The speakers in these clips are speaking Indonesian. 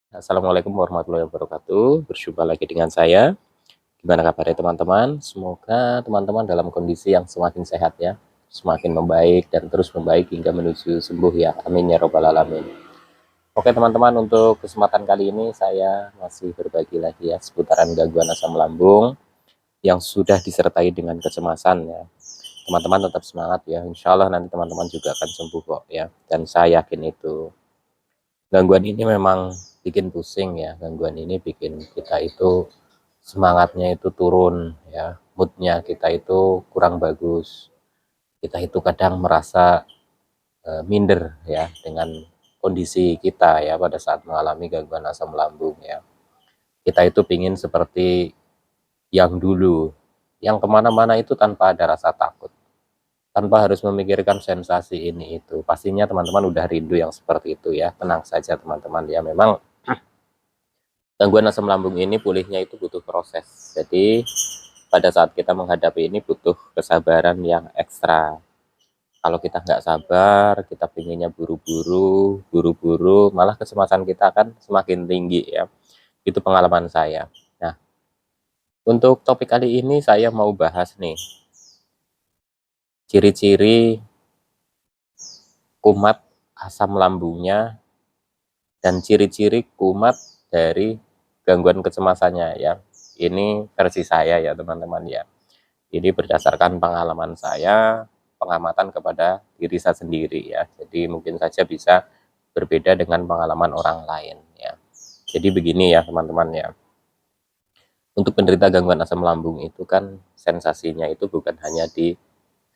Assalamualaikum warahmatullahi wabarakatuh. Berjumpa lagi dengan saya. Gimana kabarnya teman-teman? Semoga teman-teman dalam kondisi yang semakin sehat ya, semakin membaik dan terus membaik hingga menuju sembuh ya. Amin ya robbal alamin. Oke teman-teman, untuk kesempatan kali ini saya masih berbagi lagi ya seputaran gangguan asam lambung yang sudah disertai dengan kecemasan ya. Teman-teman tetap semangat ya. Insya Allah nanti teman-teman juga akan sembuh kok ya. Dan saya yakin itu. Gangguan ini memang bikin pusing ya, gangguan ini bikin kita itu semangatnya itu turun ya, moodnya kita itu kurang bagus. Kita itu kadang merasa minder ya dengan kondisi kita ya pada saat mengalami gangguan asam lambung ya. Kita itu pingin seperti yang dulu, yang kemana-mana itu tanpa ada rasa takut, tanpa harus memikirkan sensasi ini itu. Pastinya teman-teman udah rindu yang seperti itu ya. Tenang saja teman-teman ya, memang gangguan asam lambung ini pulihnya itu butuh proses. Jadi pada saat kita menghadapi ini butuh kesabaran yang ekstra. Kalau kita nggak sabar, kita pinginnya buru-buru, malah kecemasan kita akan semakin tinggi ya. Itu pengalaman saya. Nah, untuk topik kali ini saya mau bahas nih, ciri-ciri kumat asam lambungnya dan ciri-ciri kumat dari gangguan kecemasannya ya. Ini versi saya ya teman-teman ya. Ini berdasarkan pengalaman saya, pengamatan kepada diri saya sendiri ya. Jadi mungkin saja bisa berbeda dengan pengalaman orang lain ya. Jadi begini ya teman-teman ya. Untuk penderita gangguan asam lambung itu kan sensasinya itu bukan hanya di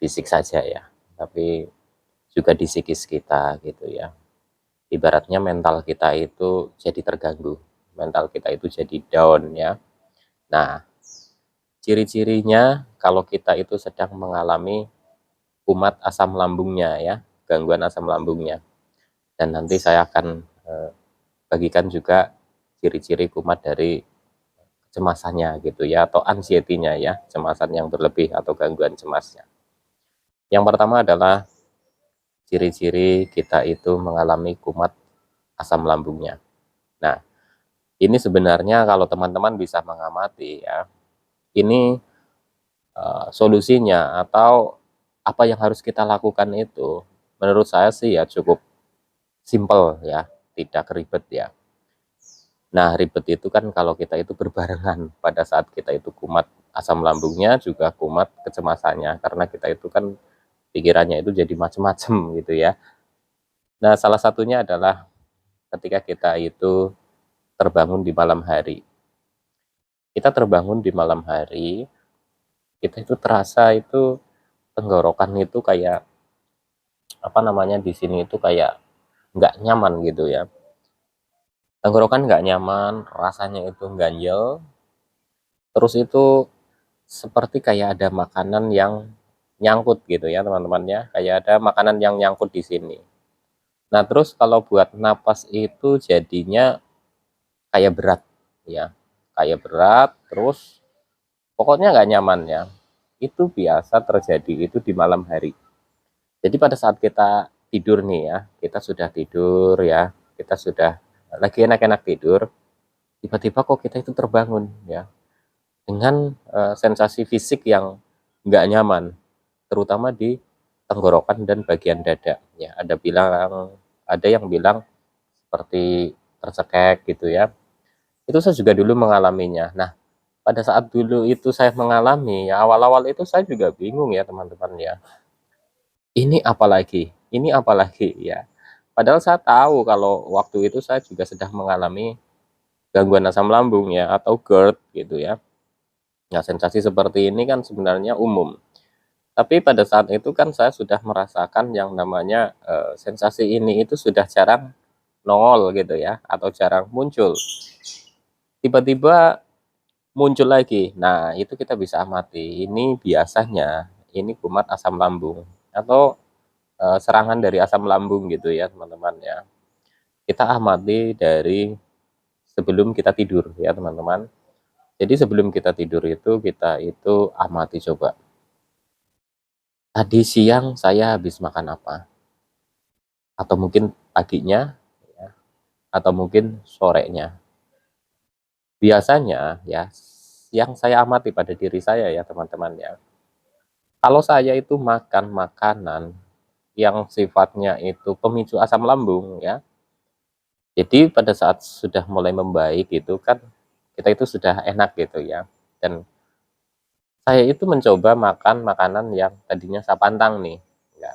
fisik saja ya, tapi juga di psikis kita gitu ya. Ibaratnya mental kita itu jadi terganggu, mental kita itu jadi down ya. Nah, ciri-cirinya kalau kita itu sedang mengalami kumat asam lambungnya ya, gangguan asam lambungnya. Dan nanti saya akan bagikan juga ciri-ciri kumat dari kecemasannya gitu ya, atau anxiety-nya ya, cemasan yang berlebih atau gangguan cemasnya. Yang pertama adalah ciri-ciri kita itu mengalami kumat asam lambungnya. Nah, ini sebenarnya kalau teman-teman bisa mengamati ya, ini solusinya atau apa yang harus kita lakukan itu menurut saya sih ya cukup simple ya, tidak ribet ya. Nah, ribet itu kan kalau kita itu berbarengan pada saat kita itu kumat asam lambungnya juga kumat kecemasannya, karena kita itu kan pikirannya itu jadi macem-macem gitu ya. Nah, salah satunya adalah ketika kita itu terbangun di malam hari. Kita terbangun di malam hari, kita itu terasa itu tenggorokan itu kayak apa namanya di sini itu kayak nggak nyaman gitu ya. Tenggorokan nggak nyaman, rasanya itu ganjel, terus itu seperti kayak ada makanan yang nyangkut gitu ya teman-teman ya, kayak ada makanan yang nyangkut di sini. Nah terus kalau buat napas itu jadinya kayak berat ya, kayak berat, terus pokoknya nggak nyaman ya. Itu biasa terjadi itu di malam hari. Jadi pada saat kita tidur nih ya, kita sudah tidur ya, kita sudah lagi enak-enak tidur, tiba-tiba kok kita itu terbangun ya dengan sensasi fisik yang nggak nyaman, terutama di tenggorokan dan bagian dada. Ya, ada yang bilang seperti tercekek gitu ya. Itu saya juga dulu mengalaminya. Nah, pada saat dulu itu saya mengalami, ya awal-awal itu saya juga bingung ya teman-teman ya. Ini apalagi? Ini apalagi ya. Padahal saya tahu kalau waktu itu saya juga sedang mengalami gangguan asam lambung ya atau GERD gitu ya. Nah, sensasi seperti ini kan sebenarnya umum. Tapi pada saat itu kan saya sudah merasakan yang namanya sensasi ini itu sudah jarang nongol gitu ya atau jarang muncul. Tiba-tiba muncul lagi. Nah, itu kita bisa amati. Ini biasanya ini kumat asam lambung atau serangan dari asam lambung gitu ya, teman-teman ya. Kita amati dari sebelum kita tidur ya, teman-teman. Jadi sebelum kita tidur itu kita itu amati coba. Tadi siang saya habis makan apa? Atau mungkin paginya ya, atau mungkin sorenya. Biasanya ya, yang saya amati pada diri saya ya teman-teman ya, kalau saya itu makan makanan yang sifatnya itu pemicu asam lambung ya, jadi pada saat sudah mulai membaik itu kan, kita itu sudah enak gitu ya, dan saya itu mencoba makan makanan yang tadinya saya pantang nih, ya.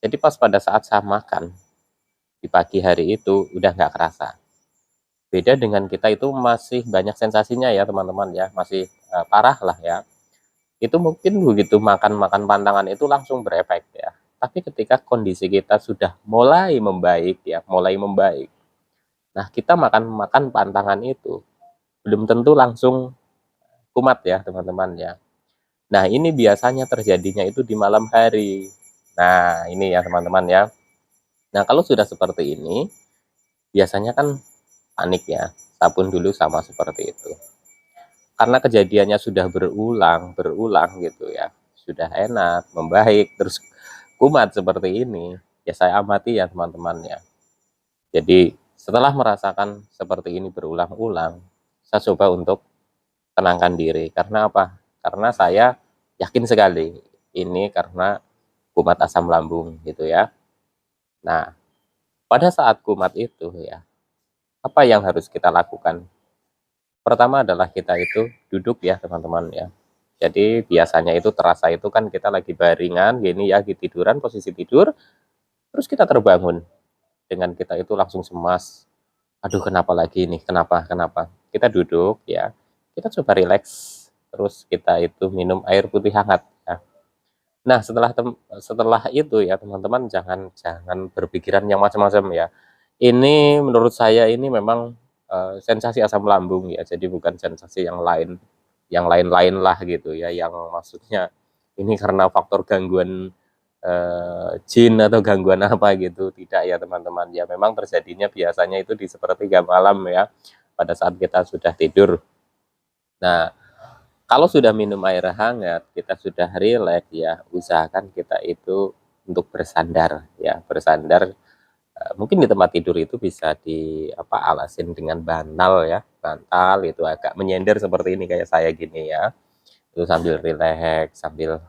Jadi pas pada saat saya makan, di pagi hari itu udah nggak kerasa. Beda dengan kita itu masih banyak sensasinya ya teman-teman ya, masih parah lah ya. Itu mungkin begitu makan-makan pantangan itu langsung berefek ya. Tapi ketika kondisi kita sudah mulai membaik ya, mulai membaik. Nah, kita makan-makan pantangan itu belum tentu langsung kumat ya teman-teman ya. Nah, ini biasanya terjadinya itu di malam hari. Nah, ini ya teman-teman ya. Nah, kalau sudah seperti ini, biasanya kan panik ya. Sabun dulu sama seperti itu. Karena kejadiannya sudah berulang gitu ya. Sudah enak, membaik, terus kumat seperti ini. Ya saya amati ya teman-teman ya. Jadi setelah merasakan seperti ini berulang-ulang, saya coba untuk tenangkan diri. Karena apa? Karena saya yakin sekali ini karena kumat asam lambung gitu ya. Nah, pada saat kumat itu ya, apa yang harus kita lakukan? Pertama adalah kita itu duduk ya teman-teman ya. Jadi biasanya itu terasa itu kan kita lagi baringan gini ya, di tiduran, posisi tidur, terus kita terbangun dengan kita itu langsung cemas. Aduh kenapa lagi nih? Kenapa? Kenapa? Kita duduk ya. Kita coba rileks. Terus kita itu minum air putih hangat ya. Nah, setelah itu ya teman-teman jangan jangan berpikiran yang macam-macam ya. Ini menurut saya ini memang sensasi asam lambung ya. Jadi bukan sensasi yang lain-lain lah gitu ya. Yang maksudnya ini karena faktor gangguan jin atau gangguan apa gitu. Tidak ya teman-teman. Ya memang terjadinya biasanya itu di sepertiga malam ya. Pada saat kita sudah tidur. Nah, kalau sudah minum air hangat, kita sudah rileks ya, usahakan kita itu untuk bersandar ya, bersandar mungkin di tempat tidur itu bisa di apa alasin dengan bantal ya, bantal itu agak menyender seperti ini kayak saya gini ya. Itu sambil rileks, sambil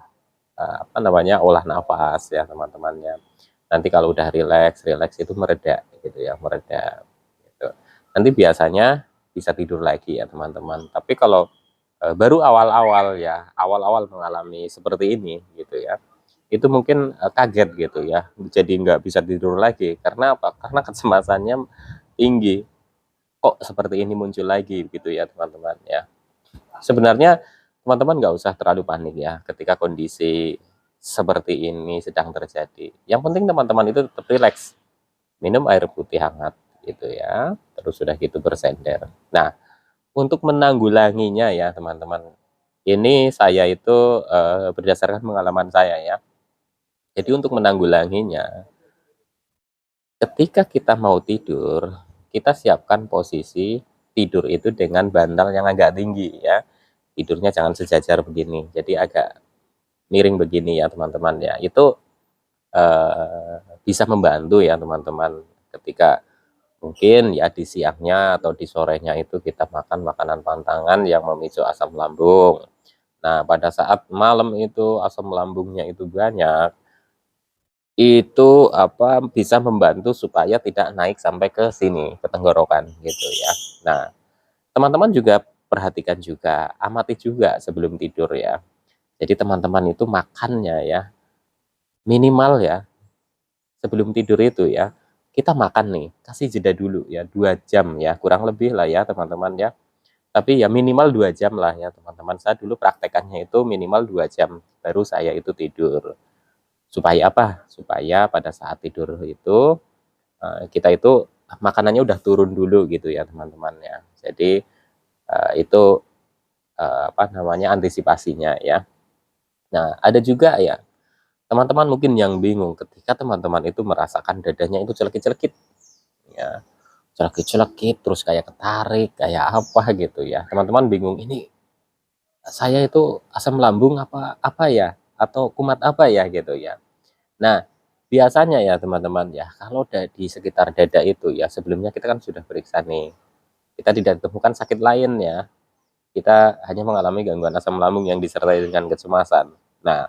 apa namanya? Olah nafas ya teman-temannya. Nanti kalau udah rileks, rileks itu mereda gitu ya, mereda gitu. Nanti biasanya bisa tidur lagi ya teman-teman. Tapi kalau baru awal-awal ya, awal-awal mengalami seperti ini gitu ya, itu mungkin kaget gitu ya, jadi nggak bisa tidur lagi. Karena apa? Karena kecemasannya tinggi. Kok seperti ini muncul lagi gitu ya teman-teman ya. Sebenarnya teman-teman nggak usah terlalu panik ya ketika kondisi seperti ini sedang terjadi. Yang penting teman-teman itu tetap rileks, minum air putih hangat gitu ya, terus sudah gitu bersender. Nah, untuk menanggulanginya ya teman-teman, ini saya itu berdasarkan pengalaman saya ya. Jadi untuk menanggulanginya, ketika kita mau tidur, kita siapkan posisi tidur itu dengan bantal yang agak tinggi ya. Tidurnya jangan sejajar begini, jadi agak miring begini ya teman-teman ya. Itu bisa membantu ya teman-teman ketika mungkin ya di siangnya atau di sorenya itu kita makan makanan pantangan yang memicu asam lambung. Nah, pada saat malam itu asam lambungnya itu banyak, itu apa bisa membantu supaya tidak naik sampai ke sini, ke tenggorokan gitu ya. Nah, teman-teman juga perhatikan juga, amati juga sebelum tidur ya. Jadi teman-teman itu makannya ya minimal ya sebelum tidur itu ya. Kita makan nih, kasih jeda dulu ya 2 jam ya, kurang lebih lah ya teman-teman ya. Tapi ya minimal 2 jam lah ya teman-teman. Saya dulu praktekannya itu minimal 2 jam baru saya itu tidur. Supaya apa? Supaya pada saat tidur itu kita itu makanannya udah turun dulu gitu ya teman-teman ya. Jadi itu apa namanya antisipasinya ya. Nah, ada juga ya teman-teman mungkin yang bingung ketika teman-teman itu merasakan dadanya itu celekit-celekit ya. Celekit-celekit terus kayak ketarik, kayak apa gitu ya. Teman-teman bingung ini saya itu asam lambung apa apa ya atau kumat apa ya gitu ya. Nah, Biasanya ya teman-teman ya, kalau di sekitar dada itu ya, sebelumnya kita kan sudah periksa nih, kita tidak ditemukan sakit lain ya, kita hanya mengalami gangguan asam lambung yang disertai dengan kecemasan. Nah,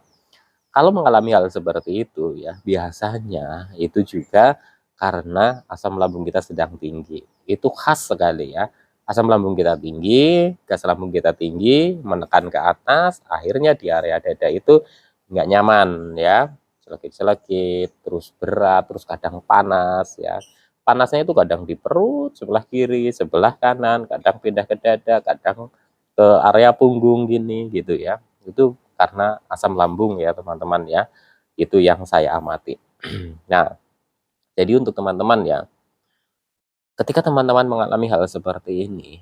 kalau mengalami hal seperti itu ya, biasanya itu juga karena asam lambung kita sedang tinggi. Itu khas sekali ya. Asam lambung kita tinggi, gas lambung kita tinggi, menekan ke atas, akhirnya di area dada itu nggak nyaman ya. Selekit-selekit, terus berat, terus kadang panas ya. Panasnya itu kadang di perut, sebelah kiri, sebelah kanan, kadang pindah ke dada, kadang ke area punggung gini gitu ya. Itu karena asam lambung ya teman-teman ya, itu yang saya amati. Nah, jadi untuk teman-teman ya, ketika teman-teman mengalami hal seperti ini,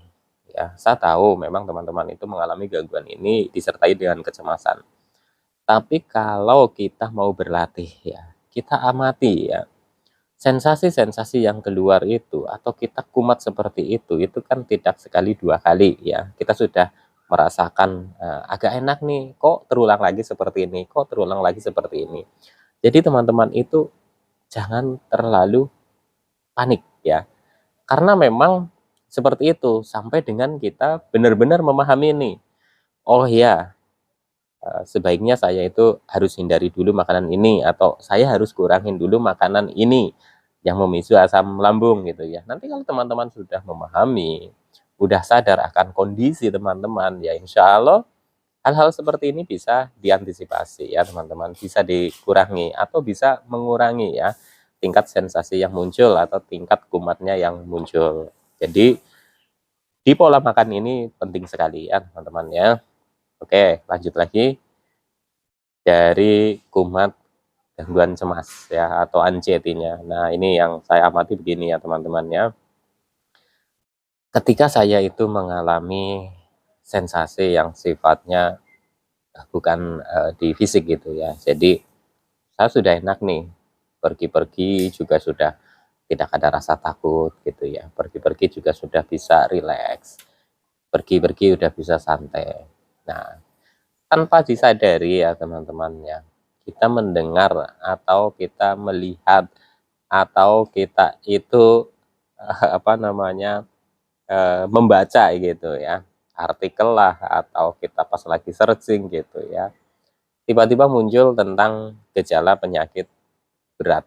ya saya tahu memang teman-teman itu mengalami gangguan ini disertai dengan kecemasan. Tapi kalau kita mau berlatih ya, kita amati ya, sensasi-sensasi yang keluar itu atau kita kumat seperti itu kan tidak sekali dua kali ya. Kita sudah merasakan agak enak nih, kok terulang lagi seperti ini, kok terulang lagi seperti ini. Jadi teman-teman itu jangan terlalu panik ya. Karena memang seperti itu sampai dengan kita benar-benar memahami nih. Oh ya, sebaiknya saya itu harus hindari dulu makanan ini atau saya harus kurangin dulu makanan ini yang memicu asam lambung gitu ya. Nanti kalau teman-teman sudah memahami, udah sadar akan kondisi teman-teman ya, insya Allah hal-hal seperti ini bisa diantisipasi ya teman-teman, bisa dikurangi atau bisa mengurangi ya tingkat sensasi yang muncul atau tingkat kumatnya yang muncul. Jadi di pola makan ini penting sekali ya teman-teman ya. Oke, lanjut lagi dari kumat gangguan cemas ya atau anxiety-nya. Nah, ini yang saya amati begini ya teman-teman ya. Ketika saya itu mengalami sensasi yang sifatnya bukan di fisik gitu ya. Jadi saya sudah enak nih, pergi-pergi juga sudah tidak ada rasa takut gitu ya. Pergi-pergi juga sudah bisa rileks. Pergi-pergi udah bisa santai. Nah, tanpa disadari ya teman-teman ya, kita mendengar atau kita melihat atau kita itu apa namanya membaca gitu ya artikel lah atau kita pas lagi searching gitu ya, tiba-tiba muncul tentang gejala penyakit berat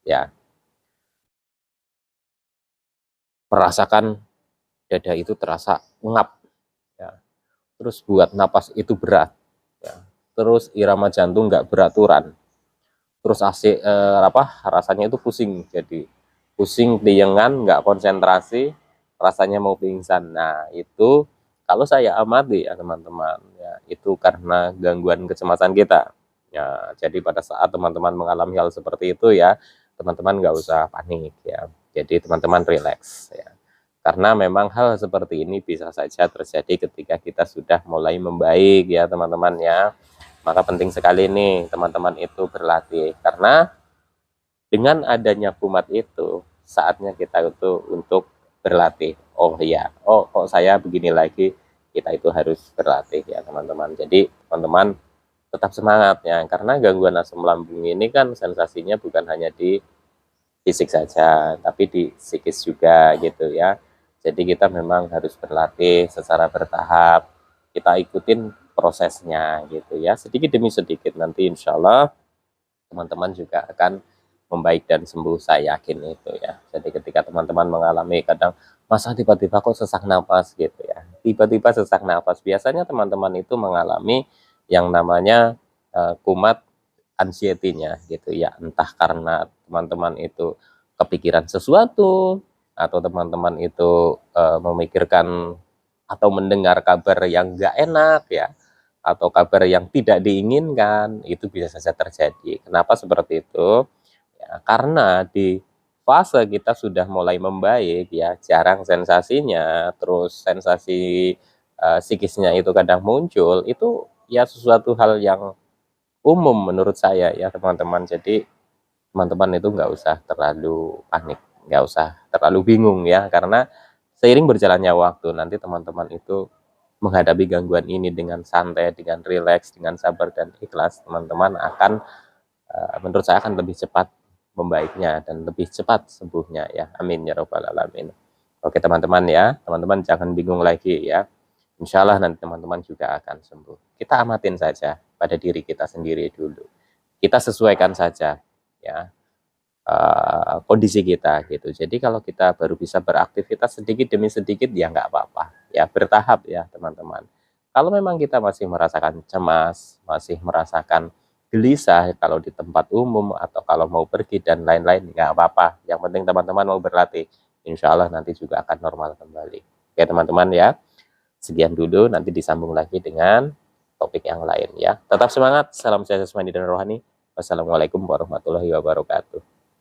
ya, merasakan dada itu terasa ngap ya, terus buat napas itu berat ya, terus irama jantung nggak beraturan, terus rasanya itu pusing, jadi pusing keliengan, nggak konsentrasi, rasanya mau pingsan. Nah itu kalau saya amati ya teman-teman ya, itu karena gangguan kecemasan kita ya. Jadi pada saat teman-teman mengalami hal seperti itu ya, teman-teman nggak usah panik ya, jadi teman-teman relax ya, karena memang hal seperti ini bisa saja terjadi ketika kita sudah mulai membaik ya teman-teman ya. Maka penting sekali nih teman-teman itu berlatih, karena dengan adanya kumat itu saatnya kita itu untuk berlatih. Oh iya, oh kok saya begini lagi, kita itu harus berlatih ya teman-teman. Jadi teman-teman tetap semangat ya, karena gangguan asam lambung ini kan sensasinya bukan hanya di fisik saja, tapi di psikis juga gitu ya. Jadi kita memang harus berlatih secara bertahap, kita ikutin prosesnya gitu ya, sedikit demi sedikit nanti insya Allah teman-teman juga akan membaik dan sembuh, saya yakin itu ya. Jadi ketika teman-teman mengalami kadang masa tiba-tiba kok sesak napas gitu ya, tiba-tiba sesak napas, biasanya teman-teman itu mengalami yang namanya kumat anxiety-nya gitu ya, entah karena teman-teman itu kepikiran sesuatu atau teman-teman itu memikirkan atau mendengar kabar yang nggak enak ya, atau kabar yang tidak diinginkan, itu bisa saja terjadi. Kenapa seperti itu? Ya, karena di fase kita sudah mulai membaik ya, jarang sensasinya, terus sensasi psikisnya itu kadang muncul, itu ya sesuatu hal yang umum menurut saya ya teman-teman. Jadi teman-teman itu nggak usah terlalu panik, nggak usah terlalu bingung ya, karena seiring berjalannya waktu nanti teman-teman itu menghadapi gangguan ini dengan santai, dengan rileks, dengan sabar dan ikhlas, teman-teman akan menurut saya akan lebih cepat membaiknya dan lebih cepat sembuhnya ya. Amin ya rabbal alamin. Oke teman-teman ya, teman-teman jangan bingung lagi ya. Insya Allah nanti teman-teman juga akan sembuh. Kita amatin saja pada diri kita sendiri dulu. Kita sesuaikan saja ya kondisi kita gitu. Jadi kalau kita baru bisa beraktivitas sedikit demi sedikit ya nggak apa-apa ya, bertahap ya teman-teman. Kalau memang kita masih merasakan cemas, masih merasakan gelisah kalau di tempat umum atau kalau mau pergi dan lain-lain, nggak apa-apa. Yang penting teman-teman mau berlatih, insya Allah nanti juga akan normal kembali. Oke teman-teman ya, sekian dulu, nanti disambung lagi dengan topik yang lain ya. Tetap semangat, salam sehat jasmani dan rohani. Wassalamualaikum warahmatullahi wabarakatuh.